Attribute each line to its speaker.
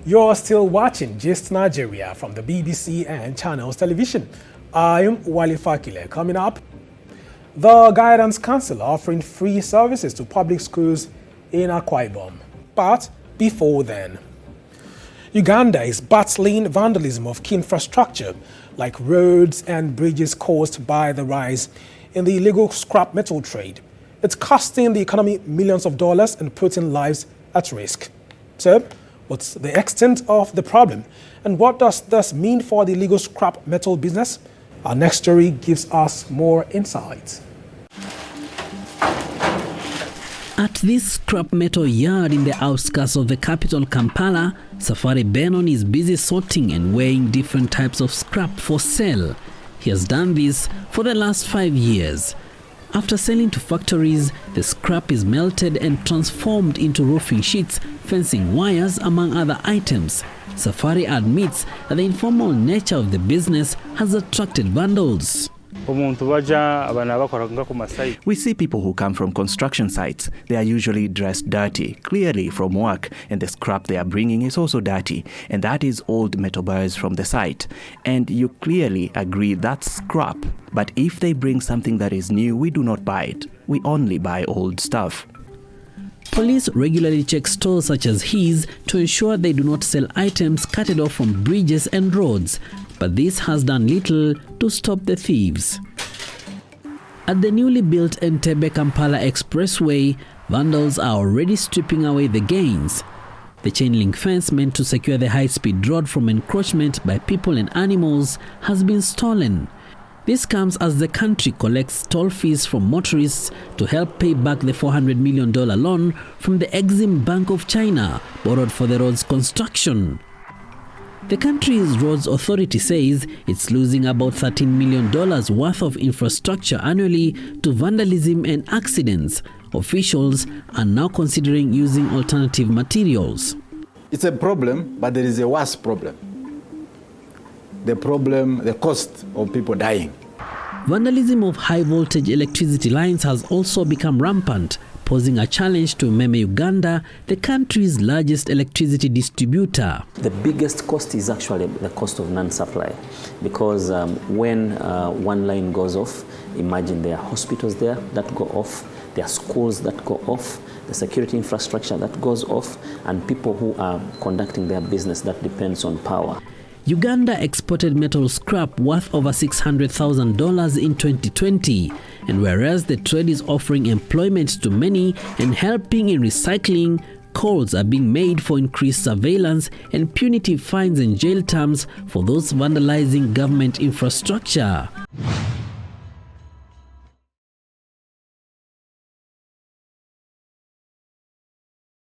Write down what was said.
Speaker 1: You're still watching Gist Nigeria from the BBC and Channels Television. I'm Wale Fakile. Coming up, the Guidance Council offering free services to public schools in Akwa Ibom. But before then, Uganda is battling vandalism of key infrastructure like roads and bridges caused by the rise in the illegal scrap metal trade. It's costing the economy millions of dollars and putting lives at risk. So, what's the extent of the problem? And what does this mean for the illegal scrap metal business? Our next story gives us more insight.
Speaker 2: At this scrap metal yard in the outskirts of the capital Kampala, Safari Benon is busy sorting and weighing different types of scrap for sale. He has done this for the last 5 years. After selling to factories, the scrap is melted and transformed into roofing sheets, fencing wires, among other items. Safari admits that the informal nature of the business has attracted vandals.
Speaker 3: We see people who come from construction sites. They are usually dressed dirty, clearly from work, and the scrap they are bringing is also dirty, and that is old metal bars from the site. And you clearly agree that's scrap. But if they bring something that is new, we do not buy it. We only buy old stuff.
Speaker 2: Police regularly check stores such as his to ensure they do not sell items carted off from bridges and roads. But this has done little to stop the thieves. At the newly built Entebbe-Kampala Expressway, vandals are already stripping away the gains. The chain-link fence meant to secure the high-speed road from encroachment by people and animals has been stolen. This comes as the country collects toll fees from motorists to help pay back the $400 million loan from the Exim Bank of China borrowed for the road's construction. The country's roads authority says it's losing about $13 million worth of infrastructure annually to vandalism and accidents. Officials are now considering using alternative materials.
Speaker 4: It's a problem, but there is a worse problem. The cost of people dying.
Speaker 2: Vandalism of high-voltage electricity lines has also become rampant, posing a challenge to Meme Uganda, the country's largest electricity distributor.
Speaker 5: The biggest cost is actually the cost of non-supply, because when one line goes off, imagine there are hospitals there that go off, there are schools that go off, the security infrastructure that goes off, and people who are conducting their business that depends on power.
Speaker 2: Uganda exported metal scrap worth over $600,000 in 2020, and whereas the trade is offering employment to many and helping in recycling, calls are being made for increased surveillance and punitive fines and jail terms for those vandalizing government infrastructure.